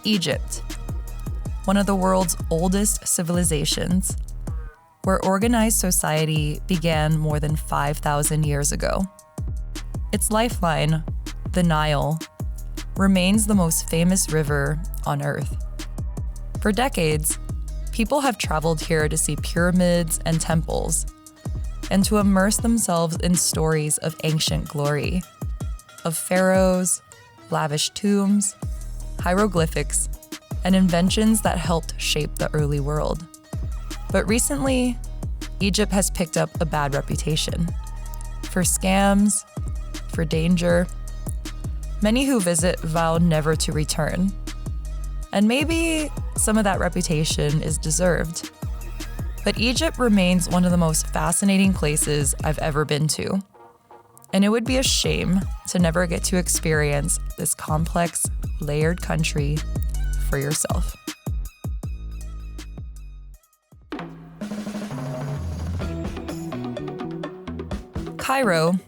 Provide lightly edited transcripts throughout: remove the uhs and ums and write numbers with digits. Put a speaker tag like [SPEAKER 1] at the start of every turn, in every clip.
[SPEAKER 1] Egypt, one of the world's oldest civilizations, where organized society began more than 5,000 years ago. Its lifeline, the Nile, remains the most famous river on Earth. For decades, people have traveled here to see pyramids and temples, and to immerse themselves in stories of ancient glory, of pharaohs, lavish tombs, hieroglyphics, and inventions that helped shape the early world. But recently, Egypt has picked up a bad reputation for scams, for danger. Many who visit vow never to return. And maybe some of that reputation is deserved. But Egypt remains one of the most fascinating places I've ever been to. And it would be a shame to never get to experience this complex, layered country for yourself. Cairo,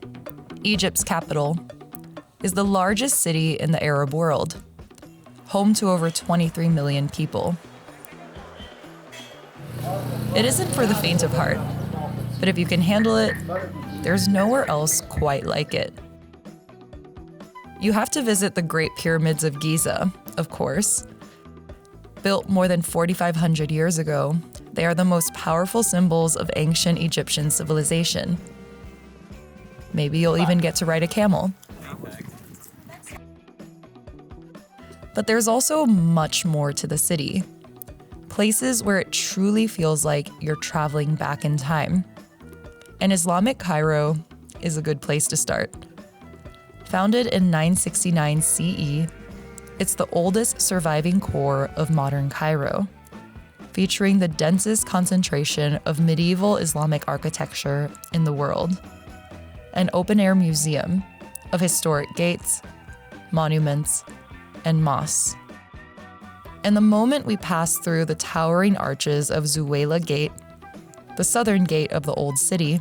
[SPEAKER 1] Egypt's capital, is the largest city in the Arab world, home to over 23 million people. It isn't for the faint of heart, but if you can handle it, there's nowhere else quite like it. You have to visit the Great Pyramids of Giza, of course. Built more than 4,500 years ago, they are the most powerful symbols of ancient Egyptian civilization. Maybe you'll even get to ride a camel. But there's also much more to the city. Places where it truly feels like you're traveling back in time. And Islamic Cairo is a good place to start. Founded in 969 CE, it's the oldest surviving core of modern Cairo, featuring the densest concentration of medieval Islamic architecture in the world. An open-air museum of historic gates, monuments, and mosques. And the moment we passed through the towering arches of Zuwayla Gate, the southern gate of the old city,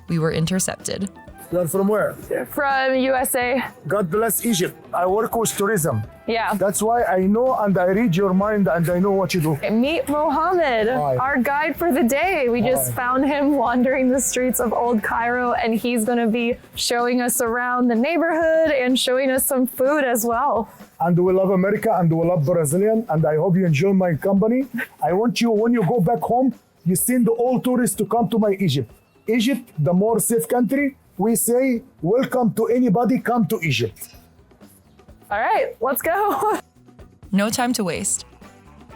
[SPEAKER 1] we were intercepted.
[SPEAKER 2] You're from where?
[SPEAKER 3] From USA.
[SPEAKER 2] God bless Egypt. I work with tourism.
[SPEAKER 3] Yeah.
[SPEAKER 2] That's why I know and I read your mind and I know what you do.
[SPEAKER 3] Meet Mohammed,
[SPEAKER 2] Hi.
[SPEAKER 3] our guide for the day. We just found him wandering the streets of Old Cairo, and he's going to be showing us around the neighborhood and showing us some food as well.
[SPEAKER 2] And we love America and we love Brazilian, and I hope you enjoy my company. I want you, when you go back home, you send all tourists to come to my Egypt. Egypt, the more safe country. We say, welcome to anybody, come to Egypt.
[SPEAKER 3] All right, let's go.
[SPEAKER 1] No time to waste.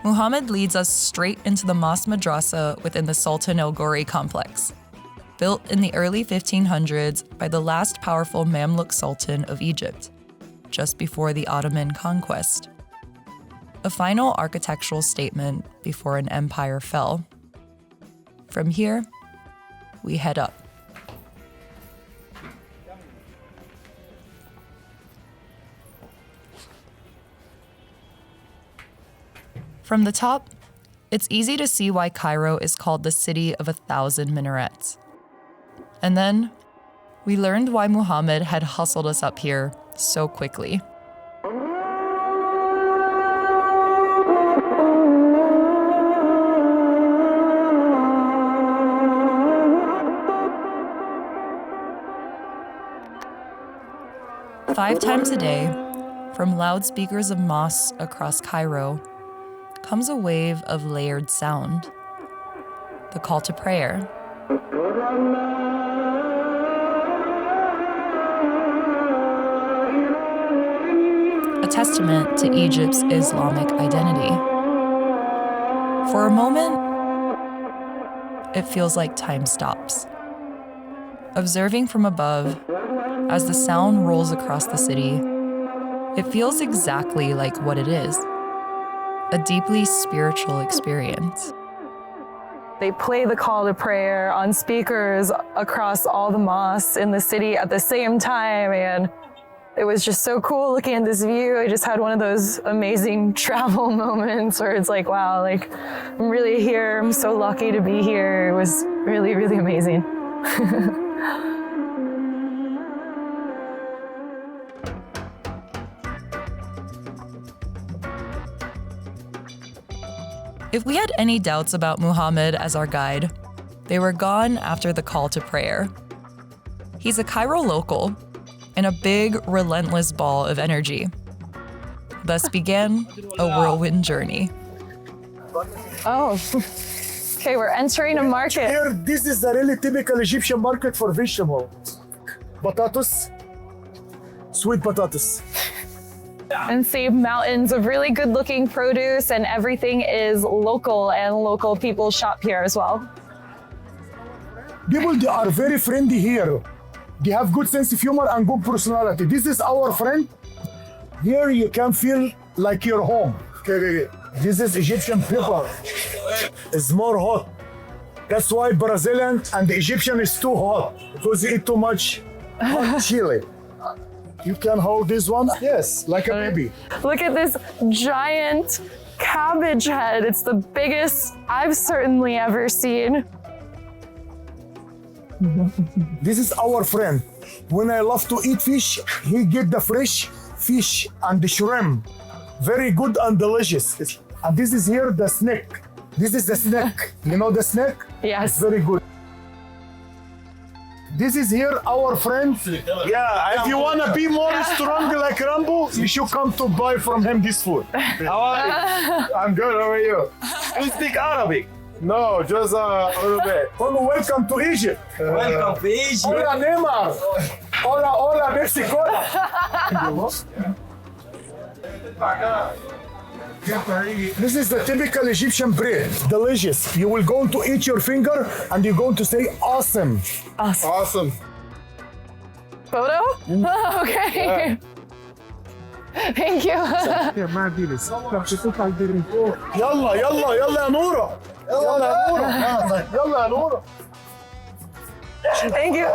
[SPEAKER 1] Muhammad leads us straight into the Mosque Madrasa within the Sultan Al-Ghuri complex. Built in the early 1500s by the last powerful Mamluk Sultan of Egypt, just before the Ottoman conquest. A final architectural statement before an empire fell. From here, we head up. From the top, it's easy to see why Cairo is called the city of 1,000 minarets. And then, we learned why Muhammad had hustled us up here so quickly. Five times a day, from loudspeakers of mosques across Cairo, comes a wave of layered sound. The call to prayer. A testament to Egypt's Islamic identity. For a moment, it feels like time stops. Observing from above, as the sound rolls across the city, it feels exactly like what it is. A deeply spiritual experience.
[SPEAKER 3] They play the call to prayer on speakers across all the mosques in the city at the same time, and it was just so cool looking at this view. I just had one of those amazing travel moments where it's like, wow, like I'm really here. I'm so lucky to be here. It was really, really amazing.
[SPEAKER 1] If we had any doubts about Muhammad as our guide, they were gone after the call to prayer. He's a Cairo local and a big, relentless ball of energy. Thus began a whirlwind journey.
[SPEAKER 3] Oh, okay, we're entering a market.
[SPEAKER 2] Here, this is a really typical Egyptian market for vegetable. Potatoes, sweet potatoes.
[SPEAKER 3] And see mountains of really good looking produce, and everything is local, and local people shop here as well.
[SPEAKER 2] People, they are very friendly here. They have good sense of humor and good personality. This is our friend. Here you can feel like you're home. Okay. This is Egyptian pepper. It's more hot. That's why Brazilian and the Egyptian is too hot because they eat too much hot chili. You can hold this one, yes, like a baby.
[SPEAKER 3] Look at this giant cabbage head. It's the biggest I've certainly ever seen.
[SPEAKER 2] This is our friend. When I love to eat fish, he get the fresh fish and the shrimp. Very good and delicious. And this is here the snake. This is the snake. You know the snake?
[SPEAKER 3] Yes.
[SPEAKER 2] It's very good. This is here our friend. Yeah, if you want to be more strong like Rambo, you should come to buy from him this food.
[SPEAKER 4] How are you? I'm good. How are you? You speak Arabic? No, just a little bit.
[SPEAKER 2] Well, welcome to Egypt.
[SPEAKER 4] Welcome to Egypt.
[SPEAKER 2] Hola, Neymar. Hola, hola, Mexico. This is the typical Egyptian bread. Delicious. You will going to eat your finger and you're going to say awesome.
[SPEAKER 4] Awesome.
[SPEAKER 3] Photo? Okay. Thank you.
[SPEAKER 2] يلا يلا يلا يا نورة. يلا يا نورة. يلا يا نورة.
[SPEAKER 3] Thank you.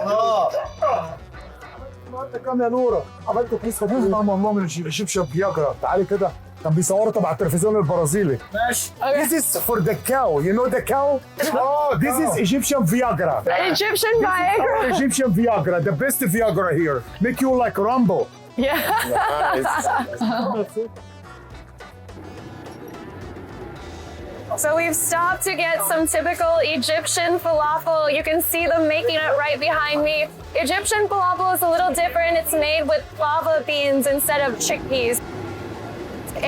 [SPEAKER 2] كم يا نورة. عملت كيس خبيز طعم الله من الإيجيبشن فياجرا. تعالي كده. كان بيصوروا تبع التلفزيون البرازيلي.
[SPEAKER 4] ماشي.
[SPEAKER 2] This is for the cow. You know the cow? Oh, this is Egyptian Viagra.
[SPEAKER 3] Egyptian Viagra.
[SPEAKER 2] Egyptian Viagra, the best Viagra here. Make you like Rambo.
[SPEAKER 3] Yeah. So we've stopped to get some typical Egyptian falafel. You can see them making it right behind me. Egyptian falafel is a little different. It's made with fava beans instead of chickpeas.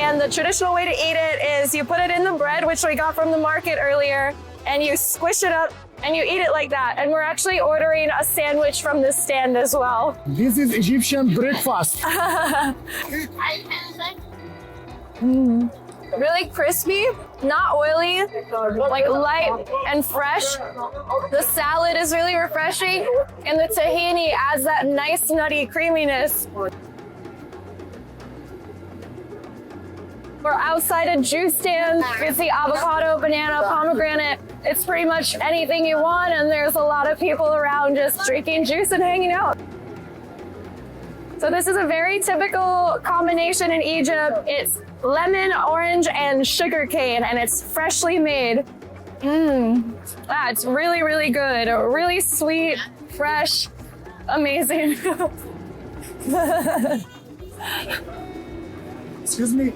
[SPEAKER 3] And the traditional way to eat it is you put it in the bread, which we got from the market earlier, and you squish it up and you eat it like that. And we're actually ordering a sandwich from this stand as well.
[SPEAKER 2] This is Egyptian breakfast.
[SPEAKER 3] Really crispy, not oily, like light and fresh. The salad is really refreshing, and the tahini adds that nice nutty creaminess. We're outside a juice stand. You can see avocado, banana, pomegranate. It's pretty much anything you want, and there's a lot of people around just drinking juice and hanging out. So this is a very typical combination in Egypt. It's lemon, orange, and sugar cane, and it's freshly made. It's really, really good. Really sweet, fresh, amazing.
[SPEAKER 2] Excuse me.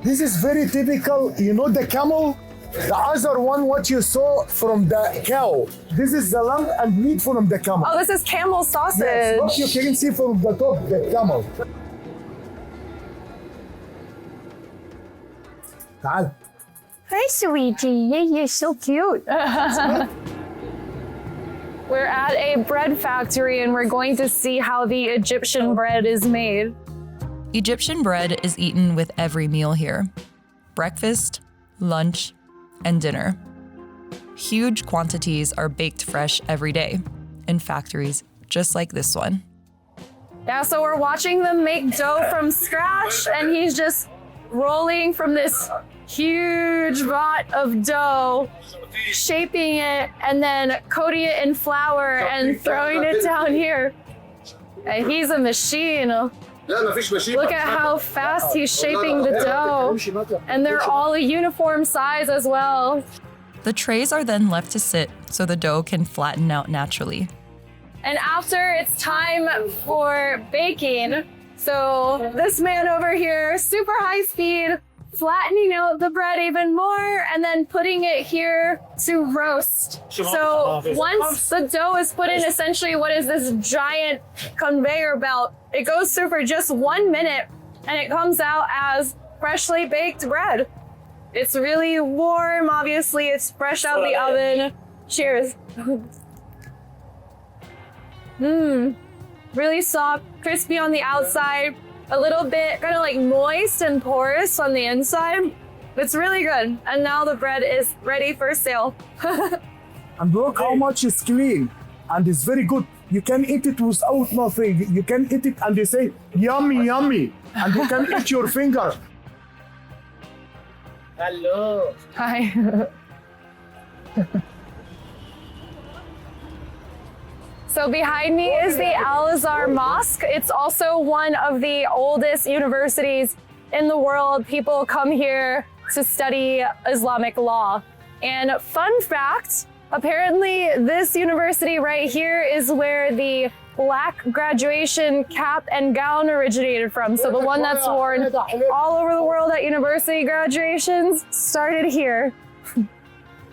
[SPEAKER 2] This is very typical. You know the camel? The other one, what you saw from the cow. This is the lamb and meat from the camel.
[SPEAKER 3] Oh, this is camel sausage.
[SPEAKER 2] Yes, what you can see from the top, the camel. تعال.
[SPEAKER 3] Hi, sweetie. You're so cute. We're at a bread factory, and we're going to see how the Egyptian bread is made.
[SPEAKER 1] Egyptian bread is eaten with every meal here: breakfast, lunch, and dinner. Huge quantities are baked fresh every day in factories just like this one.
[SPEAKER 3] Yeah, so we're watching them make dough from scratch, and he's just rolling from this huge vat of dough, shaping it, and then coating it in flour and throwing it down here. And he's a machine. Look at how fast he's shaping the dough. And they're all a uniform size as well.
[SPEAKER 1] The trays are then left to sit so the dough can flatten out naturally.
[SPEAKER 3] And after it's time for baking, so this man over here, super high speed, flattening out the bread even more, and then putting it here to roast. So once the dough is put in essentially what is this giant conveyor belt, it goes through for just 1 minute, and it comes out as freshly baked bread. It's really warm, obviously. It's fresh out the oven. Cheers. Really soft, crispy on the outside, a little bit kind of like moist and porous on the inside. It's really good. And now the bread is ready for sale.
[SPEAKER 2] And look how much it's clean. And it's very good. You can eat it without nothing. You can eat it and they say, yummy, yummy. And you can eat your finger.
[SPEAKER 4] Hello.
[SPEAKER 3] Hi. So behind me is the Azhar Mosque. It's also one of the oldest universities in the world. People come here to study Islamic law. And fun fact, apparently this university right here is where the black graduation cap and gown originated from. So the one that's worn all over the world at university graduations started here.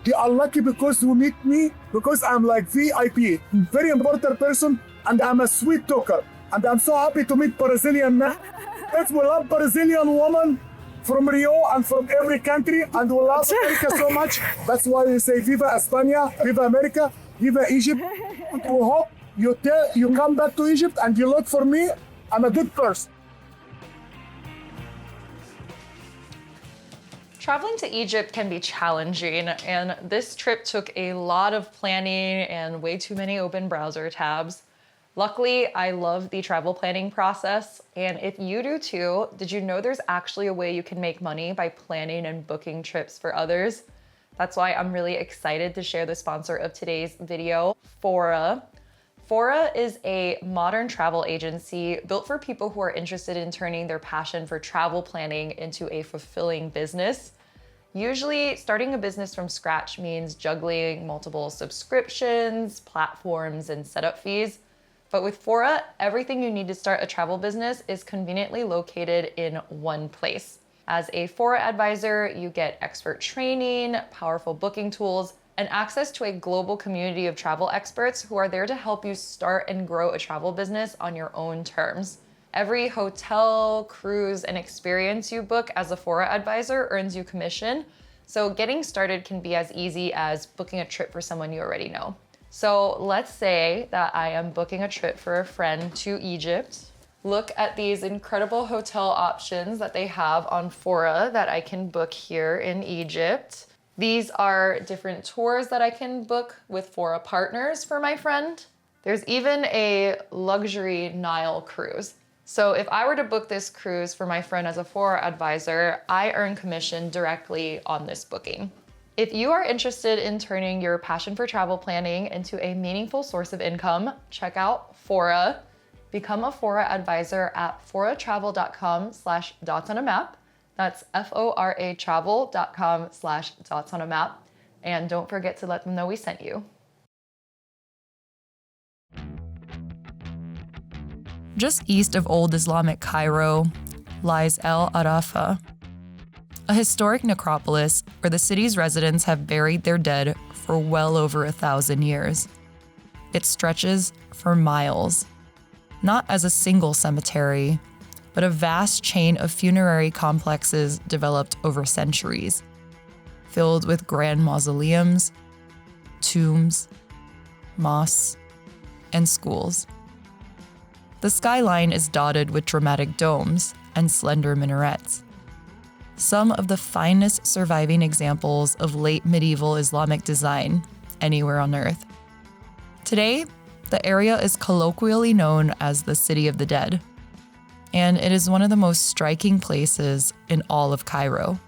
[SPEAKER 2] You are lucky because you meet me, because I'm like VIP, very important person, and I'm a sweet talker. And I'm so happy to meet Brazilian man. Yes, we love Brazilian woman from Rio and from every country, and we love America so much. That's why we say Viva España, Viva America, Viva Egypt. And we hope you come back to Egypt and you look for me. I'm a good person.
[SPEAKER 1] Traveling to Egypt can be challenging, and this trip took a lot of planning and way too many open browser tabs. Luckily, I love the travel planning process, and if you do too, did you know there's actually a way you can make money by planning and booking trips for others? That's why I'm really excited to share the sponsor of today's video, Phora. Phora is a modern travel agency built for people who are interested in turning their passion for travel planning into a fulfilling business. Usually, starting a business from scratch means juggling multiple subscriptions, platforms, and setup fees. But with Phora, everything you need to start a travel business is conveniently located in one place. As a Phora advisor, you get expert training, powerful booking tools, and access to a global community of travel experts who are there to help you start and grow a travel business on your own terms. Every hotel, cruise, and experience you book as a Phora advisor earns you commission, so getting started can be as easy as booking a trip for someone you already know. So let's say that I am booking a trip for a friend to Egypt. Look at these incredible hotel options that they have on Phora that I can book here in Egypt. These are different tours that I can book with Phora partners for my friend. There's even a luxury Nile cruise. So if I were to book this cruise for my friend as a Phora advisor, I earn commission directly on this booking. If you are interested in turning your passion for travel planning into a meaningful source of income, check out Phora. Become a Phora advisor at phoratravel.com/dots-on-a-map. That's FORA travel.com/dots-on-a-map. And don't forget to let them know we sent you. Just east of old Islamic Cairo lies Al-Qarafa, a historic necropolis where the city's residents have buried their dead for well over 1,000 years. It stretches for miles, not as a single cemetery, but a vast chain of funerary complexes developed over centuries, filled with grand mausoleums, tombs, mosques, and schools. The skyline is dotted with dramatic domes and slender minarets, some of the finest surviving examples of late medieval Islamic design anywhere on Earth. Today, the area is colloquially known as the City of the Dead, and it is one of the most striking places in all of Cairo.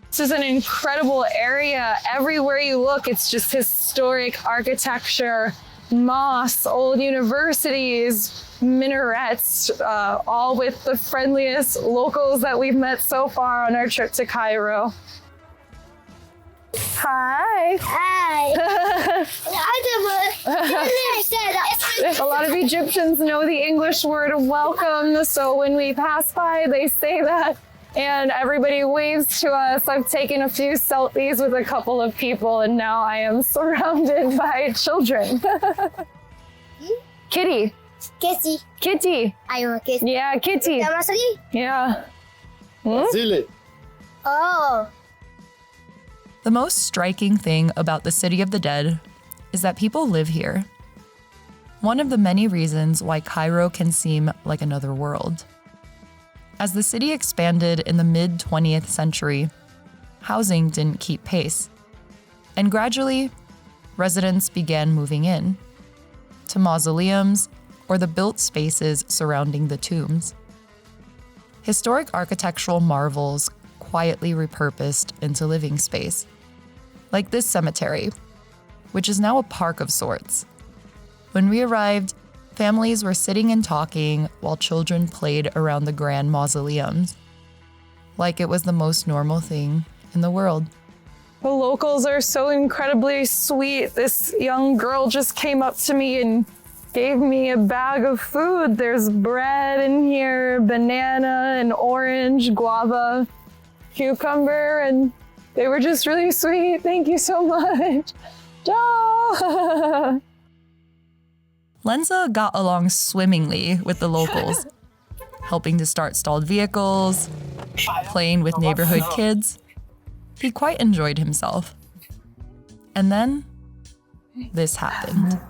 [SPEAKER 3] This is an incredible area. Everywhere you look, it's just historic architecture, mosques, old universities, minarets, all with the friendliest locals that we've met so far on our trip to Cairo. Hi.
[SPEAKER 5] Hi.
[SPEAKER 3] A lot of Egyptians know the English word welcome, so when we pass by, they say that and everybody waves to us. I've taken a few selfies with a couple of people, and now I am surrounded by children. Kitty.
[SPEAKER 5] Kitty.
[SPEAKER 3] Kitty.
[SPEAKER 5] Ayun, kitty.
[SPEAKER 3] Yeah, Kitty.
[SPEAKER 5] Tama sali.
[SPEAKER 3] Yeah.
[SPEAKER 4] Silly.
[SPEAKER 5] Oh.
[SPEAKER 1] The most striking thing about the City of the Dead is that people live here. One of the many reasons why Cairo can seem like another world. As the city expanded in the mid-20th century, housing didn't keep pace. And gradually, residents began moving in to mausoleums or the built spaces surrounding the tombs. Historic architectural marvels quietly repurposed into living space, like this cemetery, which is now a park of sorts. When we arrived, families were sitting and talking while children played around the grand mausoleums, like it was the most normal thing in the world.
[SPEAKER 3] The locals are so incredibly sweet. This young girl just came up to me and gave me a bag of food. There's bread in here, banana and orange, guava, cucumber, and they were just really sweet. Thank you so much. Ciao.
[SPEAKER 1] Lenza got along swimmingly with the locals, helping to start stalled vehicles, playing with neighborhood kids. He quite enjoyed himself. And then, this happened.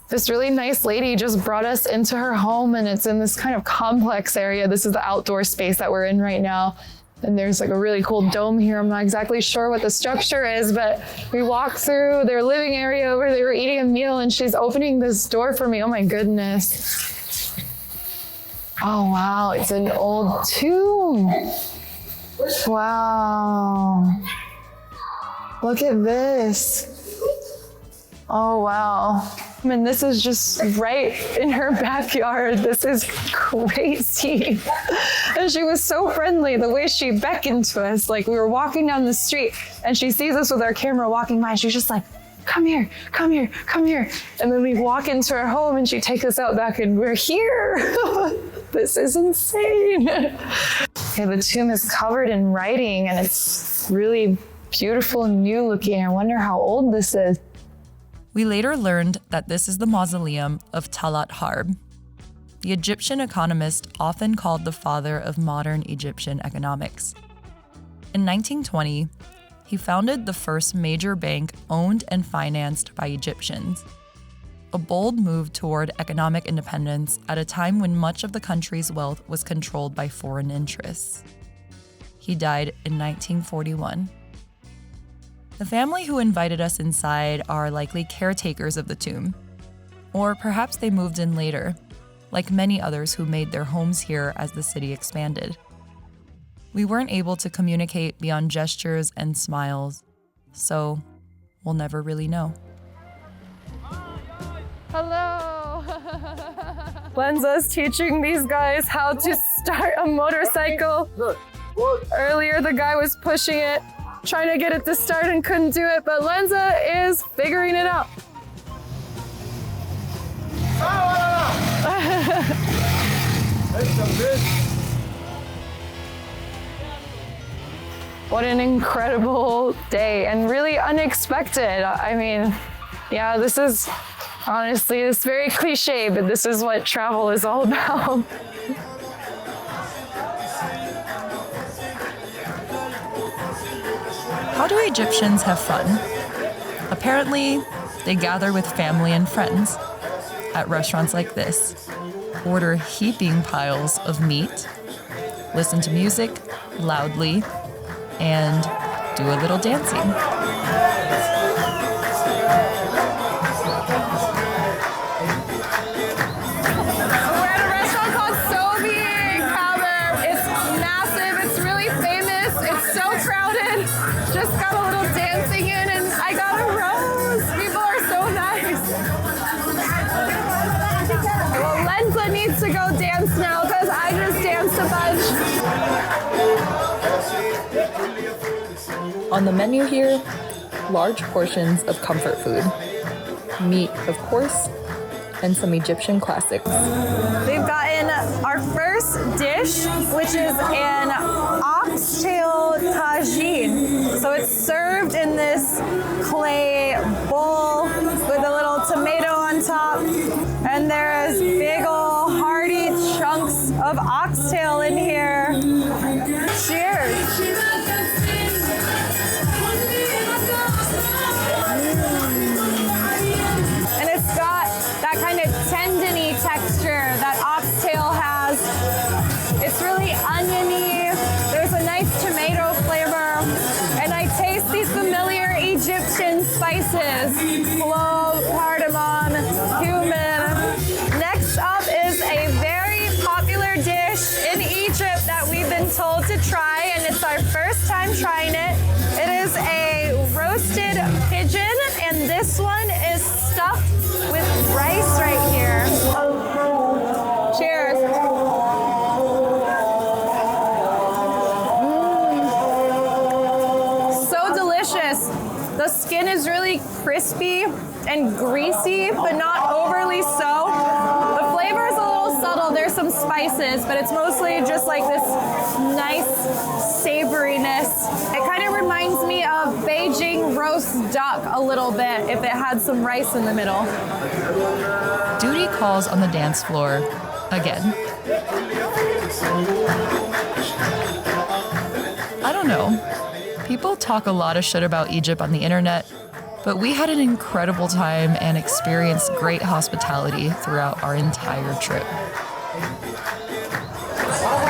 [SPEAKER 3] This really nice lady just brought us into her home, and it's in this kind of complex area. This is the outdoor space that we're in right now. And there's like a really cool dome here. I'm not exactly sure what the structure is, but we walked through their living area where they were eating a meal, and she's opening this door for me. Oh my goodness. Oh wow, it's an old tomb. Wow. Look at this. Oh wow. And this is just right in her backyard. This is crazy. And she was so friendly, the way she beckoned to us. Like we were walking down the street and she sees us with our camera walking by and she's just like, come here, come here, come here. And then we walk into her home and she takes us out back and we're here. This is insane. Okay, the tomb is covered in writing and it's really beautiful and new looking. I wonder how old this is.
[SPEAKER 1] We later learned that this is the mausoleum of Talat Harb, the Egyptian economist often called the father of modern Egyptian economics. In 1920, he founded the first major bank owned and financed by Egyptians, a bold move toward economic independence at a time when much of the country's wealth was controlled by foreign interests. He died in 1941. The family who invited us inside are likely caretakers of the tomb, or perhaps they moved in later, like many others who made their homes here as the city expanded. We weren't able to communicate beyond gestures and smiles, so we'll never really know.
[SPEAKER 3] Hello. Lenza's teaching these guys how to start a motorcycle. Earlier, the guy was pushing it, trying to get it to start and couldn't do it, but Lenza is figuring it out. What an incredible day and really unexpected. I mean, yeah, this is honestly, it's very cliche, but this is what travel is all about.
[SPEAKER 1] How do Egyptians have fun? Apparently, they gather with family and friends at restaurants like this, order heaping piles of meat, listen to music loudly, and do a little dancing.
[SPEAKER 3] We're at a restaurant called Sobhy Kaber. It's massive, it's really famous, it's so crowded. Just got a little dancing in and I got a rose. People are so nice. Well, Lenza needs to go dance now because I just danced a bunch.
[SPEAKER 1] On the menu here, large portions of comfort food. Meat, of course, and some Egyptian classics.
[SPEAKER 3] We've gotten our first dish, which is an oxtail tagine. So it's served in this clay bowl with a little tomato on top. And there's big ol' hearty chunks of oxtail in here. Cheers. And it's got that kind of tendony texture that oxtail has. It's really oniony. There's a nice tomato flavor. And I taste these familiar Egyptian spices. Clove, cardamom, cumin. Next up is a very popular dish in Egypt that we've been told to try, and it's our first time trying it. It is a roasted pigeon, and this one is stuffed with rice right here. Cheers. So delicious. The skin is really crispy and greasy, but not overly so. The flavor is a little subtle. There's some spices, but it's mostly just like this nice savoriness. It kind of reminds me of Beijing roast duck a little bit if it had some rice in the middle.
[SPEAKER 1] Duty calls on the dance floor again. I don't know. People talk a lot of shit about Egypt on the internet, but we had an incredible time and experienced great hospitality throughout our entire trip.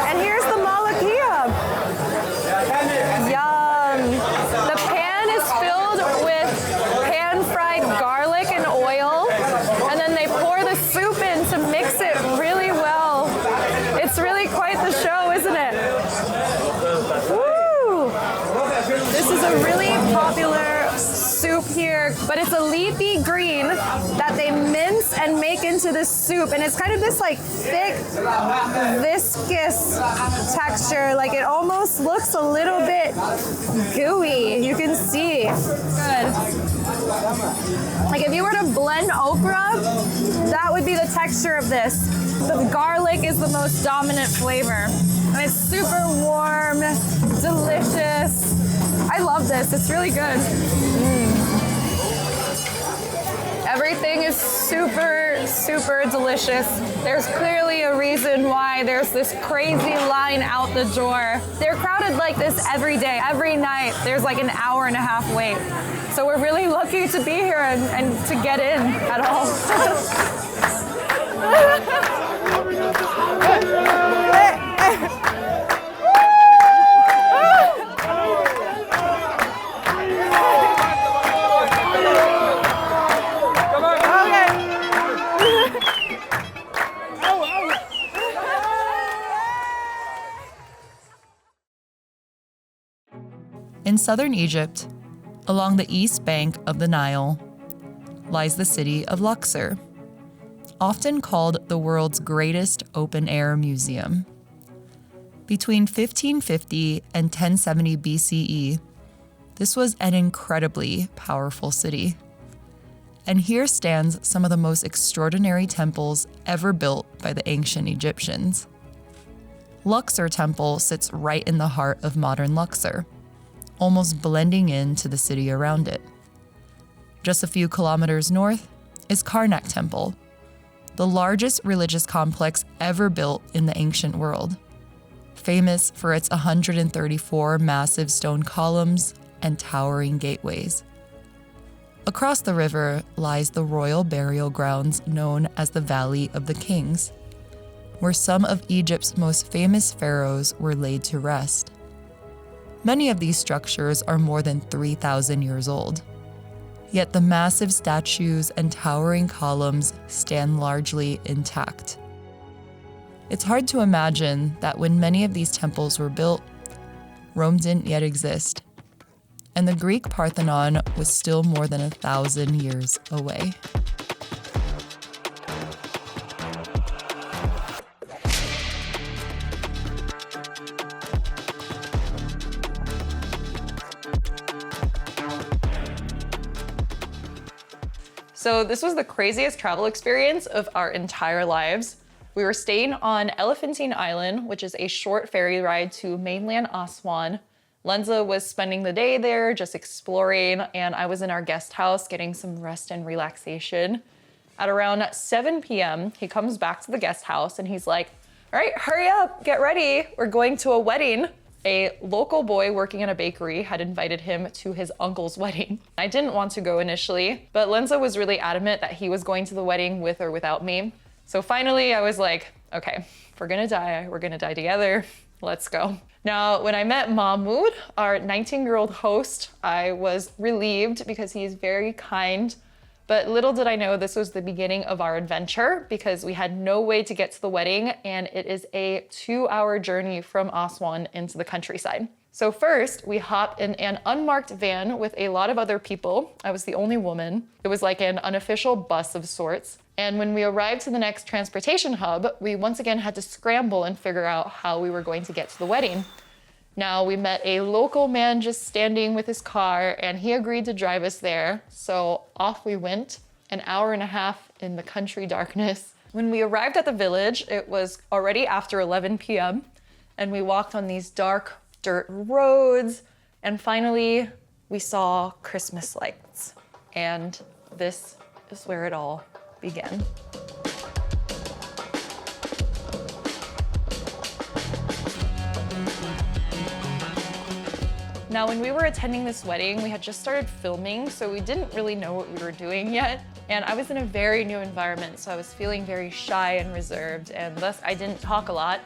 [SPEAKER 3] And here's the malakia. Yum. The pan is filled with pan-fried garlic and oil, and then they pour the soup in to mix it really well. It's really quite the show, isn't it? Woo! This is a really popular soup here, but it's a leafy green that they mince and make into this soup, and it's kind of this like thick, viscous texture. Like it almost looks a little bit gooey. You can see. Good. Like if you were to blend okra, that would be the texture of this. The garlic is the most dominant flavor, and it's super warm, delicious. I love this. It's really good. Everything is super, super delicious. There's clearly a reason why there's this crazy line out the door. They're crowded like this every day, every night. There's like an hour-and-a-half wait. So we're really lucky to be here and to get in at all.
[SPEAKER 1] In southern Egypt, along the east bank of the Nile, lies the city of Luxor, often called the world's greatest open-air museum. Between 1550 and 1070 BCE, this was an incredibly powerful city. And here stands some of the most extraordinary temples ever built by the ancient Egyptians. Luxor Temple sits right in the heart of modern Luxor, almost blending into the city around it. Just a few kilometers north is Karnak Temple, the largest religious complex ever built in the ancient world, famous for its 134 massive stone columns and towering gateways. Across the river lies the royal burial grounds known as the Valley of the Kings, where some of Egypt's most famous pharaohs were laid to rest. Many of these structures are more than 3,000 years old, yet the massive statues and towering columns stand largely intact. It's hard to imagine that when many of these temples were built, Rome didn't yet exist, and the Greek Parthenon was still more than 1,000 years away. So this was the craziest travel experience of our entire lives. We were staying on Elephantine Island, which is a short ferry ride to mainland Aswan. Lenza was spending the day there, just exploring, and I was in our guest house getting some rest and relaxation. At around 7 p.m., he comes back to the guest house and he's like, all right, hurry up, get ready. We're going to a wedding. A local boy working in a bakery had invited him to his uncle's wedding. I didn't want to go initially, but Lenza was really adamant that he was going to the wedding with or without me. So finally I was like, okay, if we're gonna die together, let's go. Now, when I met Mahmoud, our 19-year-old host, I was relieved because he's very kind. But little did I know this was the beginning of our adventure because we had no way to get to the wedding and it is a 2-hour journey from Aswan into the countryside. So first, we hopped in an unmarked van with a lot of other people. I was the only woman. It was like an unofficial bus of sorts. And when we arrived to the next transportation hub, we once again had to scramble and figure out how we were going to get to the wedding. Now, we met a local man just standing with his car and he agreed to drive us there. So off we went, an hour and a half in the country darkness. When we arrived at the village, it was already after 11 p.m. and we walked on these dark dirt roads. And finally, we saw Christmas lights. And this is where it all began. Now, when we were attending this wedding, we had just started filming, so we didn't really know what we were doing yet. And I was in a very new environment, so I was feeling very shy and reserved, and thus I didn't talk a lot.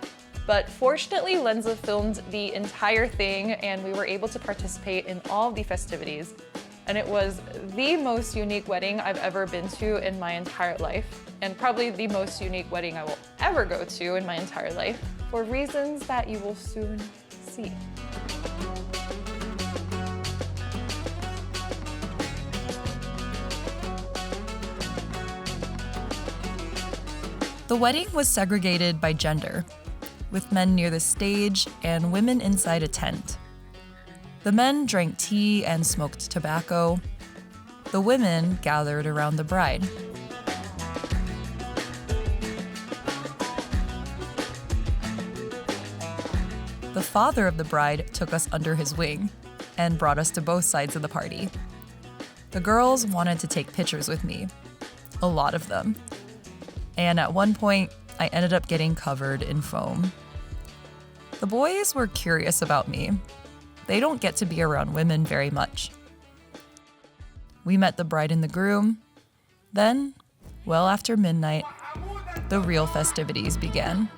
[SPEAKER 1] But fortunately, Lenza filmed the entire thing, and we were able to participate in all the festivities. And it was the most unique wedding I've ever been to in my entire life, and probably the most unique wedding I will ever go to in my entire life, for reasons that you will soon see. The wedding was segregated by gender, with men near the stage and women inside a tent. The men drank tea and smoked tobacco. The women gathered around the bride. The father of the bride took us under his wing and brought us to both sides of the party. The girls wanted to take pictures with me, a lot of them. And at one point, I ended up getting covered in foam. The boys were curious about me. They don't get to be around women very much. We met the bride and the groom. Then, well after midnight, the real festivities began.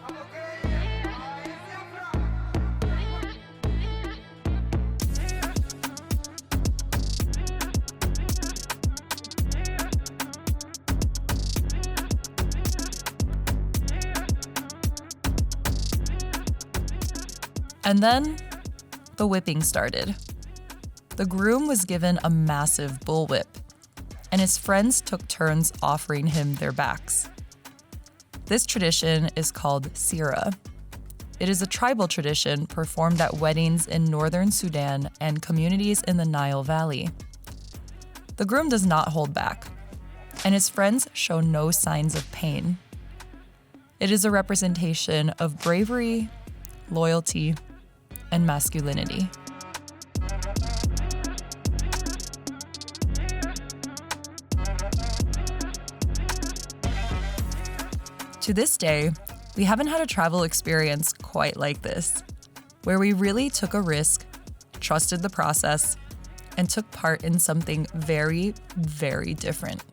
[SPEAKER 1] And then, the whipping started. The groom was given a massive bullwhip, and his friends took turns offering him their backs. This tradition is called sira. It is a tribal tradition performed at weddings in northern Sudan and communities in the Nile Valley. The groom does not hold back, and his friends show no signs of pain. It is a representation of bravery, loyalty, and masculinity. To this day, we haven't had a travel experience quite like this, where we really took a risk, trusted the process, and took part in something very, very different.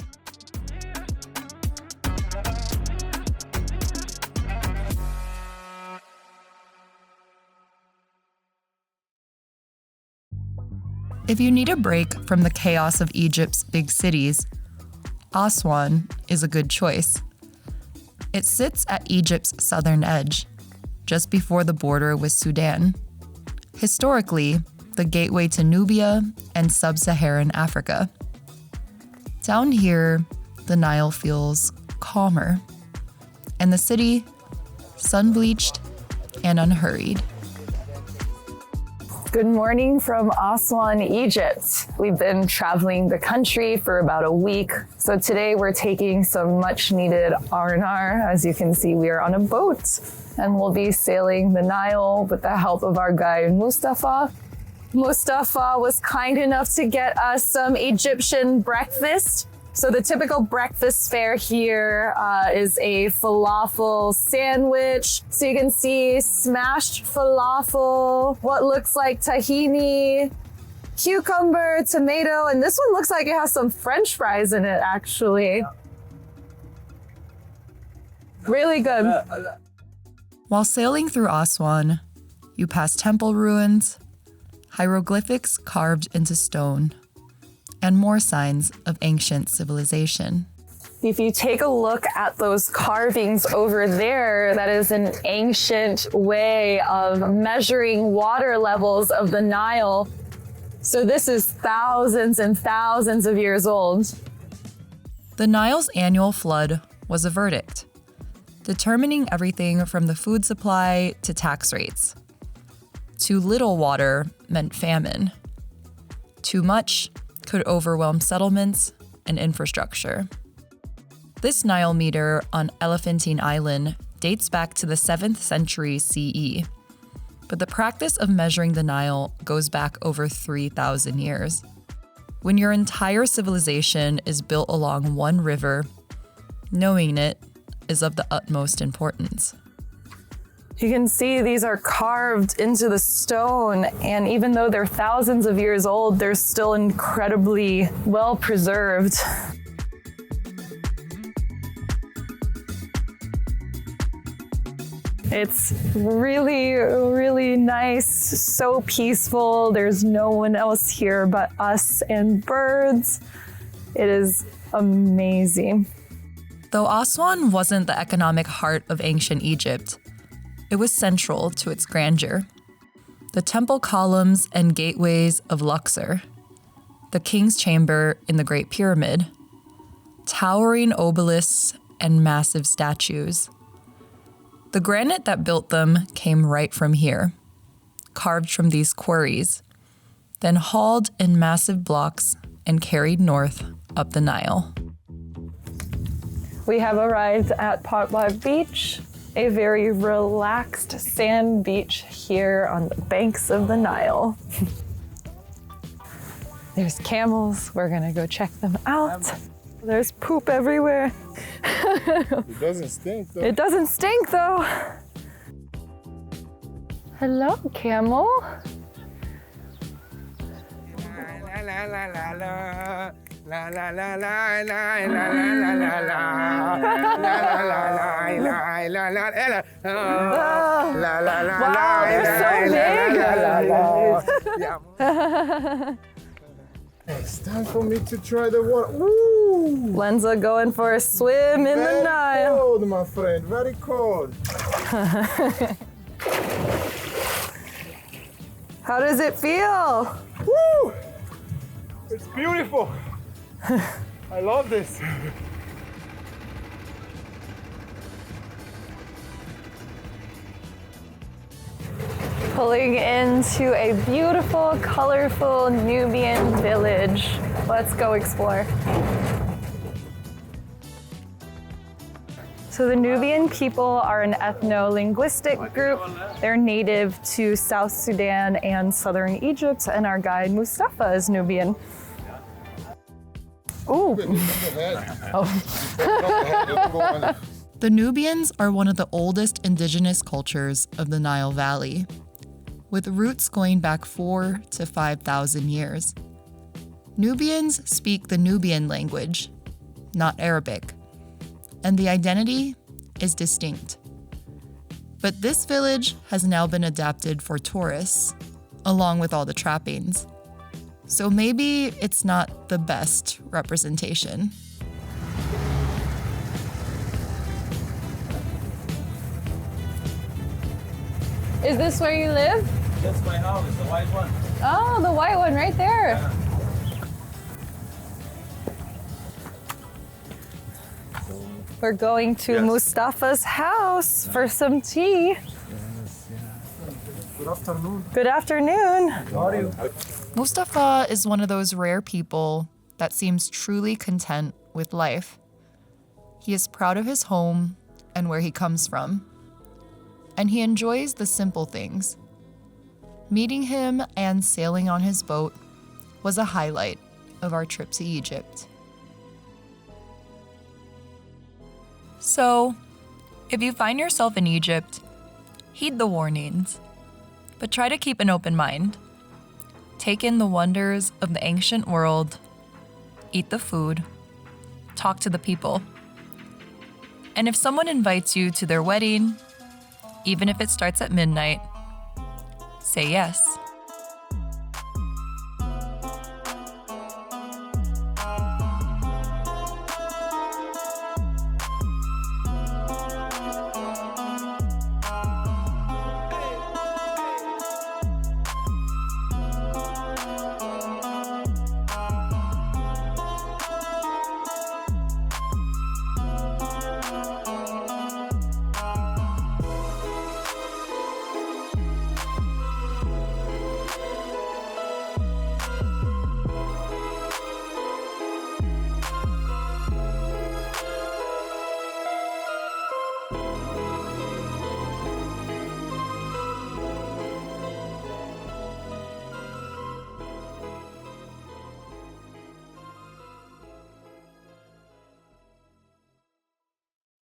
[SPEAKER 1] If you need a break from the chaos of Egypt's big cities, Aswan is a good choice. It sits at Egypt's southern edge, just before the border with Sudan. Historically, the gateway to Nubia and sub-Saharan Africa. Down here, the Nile feels calmer, and the city, sun-bleached and unhurried.
[SPEAKER 3] Good morning from Aswan, Egypt. We've been traveling the country for about a week. So today we're taking some much needed R&R. As you can see, we are on a boat and we'll be sailing the Nile with the help of our guide, Mustafa. Mustafa was kind enough to get us some Egyptian breakfast. So the typical breakfast fare here is a falafel sandwich. So you can see smashed falafel, what looks like tahini, cucumber, tomato, and this one looks like it has some French fries in it, actually. Really good.
[SPEAKER 1] While sailing through Aswan, you pass temple ruins, hieroglyphics carved into stone, and more signs of ancient civilization.
[SPEAKER 3] If you take a look at those carvings over there, that is an ancient way of measuring water levels of the Nile. So this is thousands and thousands of years old.
[SPEAKER 1] The Nile's annual flood was a verdict, determining everything from the food supply to tax rates. Too little water meant famine. Too much could overwhelm settlements and infrastructure. This Nile meter on Elephantine Island dates back to the 7th century CE, but the practice of measuring the Nile goes back over 3,000 years. When your entire civilization is built along one river, knowing it is of the utmost importance.
[SPEAKER 3] You can see these are carved into the stone, and even though they're thousands of years old, they're still incredibly well preserved. It's really, really nice, so peaceful. There's no one else here but us and birds. It is amazing.
[SPEAKER 1] Though Aswan wasn't the economic heart of ancient Egypt, it was central to its grandeur. The temple columns and gateways of Luxor, the king's chamber in the Great Pyramid, towering obelisks and massive statues. The granite that built them came right from here, carved from these quarries, then hauled in massive blocks and carried north up the Nile.
[SPEAKER 3] We have arrived at Potwad Beach, a very relaxed sand beach here on the banks of the Nile. There's camels. We're gonna go check them out. There's poop everywhere.
[SPEAKER 4] It doesn't stink though.
[SPEAKER 3] It doesn't stink though. Hello, camel.
[SPEAKER 6] La la la la. La la la la la la la la la.
[SPEAKER 3] Wow, they're so big.
[SPEAKER 4] It's time for me to try the water. Woo!
[SPEAKER 3] Lenza going for a swim in the Nile.
[SPEAKER 4] Very cold, my friend. Very cold.
[SPEAKER 3] How does it feel?
[SPEAKER 4] Woo! It's beautiful. I love this.
[SPEAKER 3] Pulling into a beautiful, colorful Nubian village. Let's go explore. So the Nubian people are an ethno-linguistic group. They're native to South Sudan and southern Egypt, and our guide Mustafa is Nubian. Ooh.
[SPEAKER 1] The Nubians are one of the oldest indigenous cultures of the Nile Valley, with roots going back 4,000 to 5,000 years. Nubians speak the Nubian language, not Arabic, and the identity is distinct. But this village has now been adapted for tourists, along with all the trappings. So maybe it's not the best representation.
[SPEAKER 3] Is this where you live?
[SPEAKER 6] That's my house, the white one.
[SPEAKER 3] Oh, the white one right there.
[SPEAKER 6] Yeah.
[SPEAKER 3] We're going to Mustafa's house for some tea.
[SPEAKER 2] Good afternoon.
[SPEAKER 3] Good afternoon.
[SPEAKER 2] How are you?
[SPEAKER 1] Mustafa is one of those rare people that seems truly content with life. He is proud of his home and where he comes from, and he enjoys the simple things. Meeting him and sailing on his boat was a highlight of our trip to Egypt. So, if you find yourself in Egypt, heed the warnings, but try to keep an open mind. Take in the wonders of the ancient world, eat the food, talk to the people. And if someone invites you to their wedding, even if it starts at midnight, say yes.